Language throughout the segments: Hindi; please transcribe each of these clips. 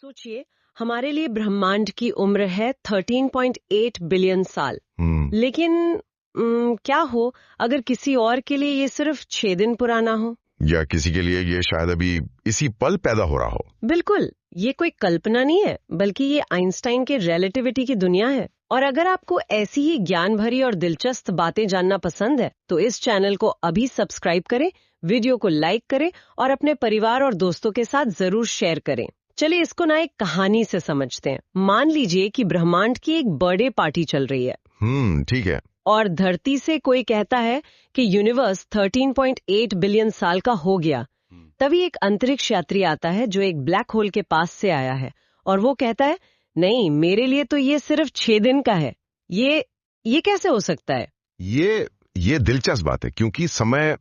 सोचिए, हमारे लिए ब्रह्मांड की उम्र है 13.8 बिलियन साल। लेकिन क्या हो अगर किसी और के लिए ये सिर्फ 6 दिन पुराना हो? या किसी के लिए ये शायद अभी इसी पल पैदा हो रहा हो। बिल्कुल, ये कोई कल्पना नहीं है, बल्कि ये आइंस्टाइन के रिलेटिविटी की दुनिया है। और अगर आपको ऐसी ही ज्ञान भरी और दिलचस्प बातें जानना पसंद है, तो इस चैनल को अभी सब्सक्राइब करें, वीडियो को लाइक करें और अपने परिवार और दोस्तों के साथ जरूर शेयर करें। चलिए इसको ना एक कहानी से समझते हैं। मान लीजिए कि ब्रह्मांड की एक बर्थडे पार्टी चल रही है। ठीक है। और धरती से कोई कहता है कि यूनिवर्स 13.8 बिलियन साल का हो गया। तभी एक अंतरिक्ष यात्री आता है जो एक ब्लैक होल के पास से आया है, और वो कहता है, नहीं, मेरे लिए तो ये सिर्फ 6 दिन का है। ये कैसे हो सकता है? ये दिलचस्प बात है, क्योंकि समय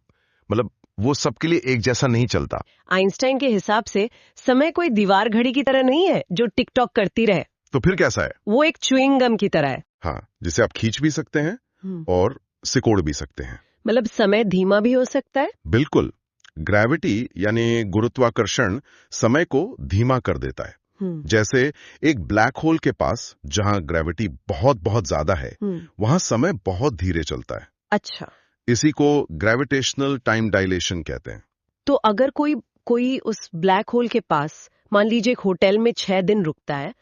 वो सबके लिए एक जैसा नहीं चलता। आइंस्टाइन के हिसाब से समय कोई दीवार घड़ी की तरह नहीं है जो टिक टॉक करती रहे। तो फिर कैसा है? वो एक च्युइंग गम की तरह है। हाँ, जिसे आप खींच भी सकते हैं और सिकोड़ भी सकते हैं। मतलब समय धीमा भी हो सकता है? बिल्कुल। ग्रेविटी यानी गुरुत्वाकर्षण समय को धीमा कर देता है। जैसे एक ब्लैक होल के पास जहां ग्रेविटी बहुत बहुत ज्यादा है, वहां समय बहुत धीरे चलता है। अच्छा। इसी को ग्रेविटेशनल टाइम डायलेशन कहते हैं। तो अगर कोई उस ब्लैक होल के पास, मान लीजिए एक होटल में 6 दिन रुकता है,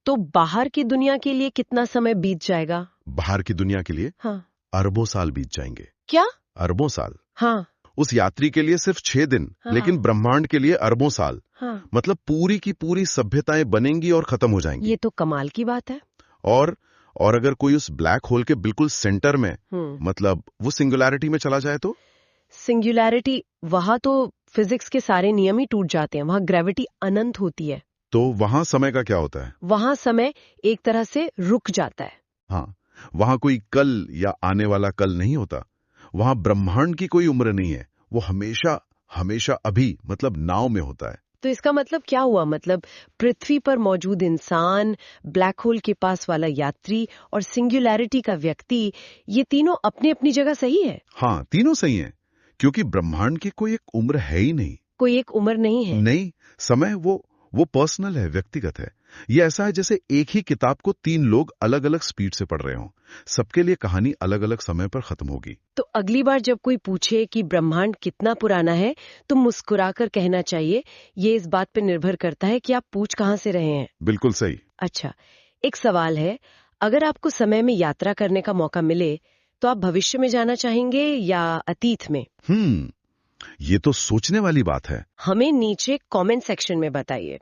तो बाहर की दुनिया के लिए कितना समय बीत जाएगा? बाहर की दुनिया के लिए हाँ, अरबों साल बीत जाएंगे। क्या? अरबों साल। हाँ, उस यात्री के लिए सिर्फ 6 दिन, हाँ, लेकिन ब्रह्मांड के लिए अरबों साल। हाँ। मतलब पूरी की पूरी सभ्यताएं बनेंगी और खत्म हो जाएंगी। ये तो कमाल की बात है। और अगर कोई उस ब्लैक होल के बिल्कुल सेंटर में, मतलब वो सिंगुलैरिटी में चला जाए तो? सिंगुलैरिटी, वहां तो फिजिक्स के सारे नियम ही टूट जाते हैं। वहां ग्रेविटी अनंत होती है। तो वहां समय का क्या होता है? वहां समय एक तरह से रुक जाता है। हाँ, वहां कोई कल या आने वाला कल नहीं होता। वहां ब्रह्मांड की कोई उम्र नहीं है। वो हमेशा हमेशा अभी, मतलब नाव में होता है। तो इसका मतलब क्या हुआ? मतलब पृथ्वी पर मौजूद इंसान, ब्लैक होल के पास वाला यात्री और सिंगुलैरिटी का व्यक्ति, ये तीनों अपनी अपनी जगह सही है? हाँ, तीनों सही हैं, क्योंकि ब्रह्मांड की कोई एक उम्र है ही नहीं। कोई एक उम्र नहीं है? नहीं, समय वो पर्सनल है, व्यक्तिगत है। ये ऐसा है जैसे एक ही किताब को 3 लोग अलग अलग स्पीड से पढ़ रहे हों। सबके लिए कहानी अलग अलग समय पर खत्म होगी। तो अगली बार जब कोई पूछे कि ब्रह्मांड कितना पुराना है, तो मुस्कुराकर कहना चाहिए, ये इस बात पर निर्भर करता है कि आप पूछ कहाँ से रहे हैं। बिल्कुल सही। अच्छा, एक सवाल है, अगर आपको समय में यात्रा करने का मौका मिले, तो आप भविष्य में जाना चाहेंगे या अतीत में? ये तो सोचने वाली बात है। हमें नीचे कमेंट सेक्शन में बताइए।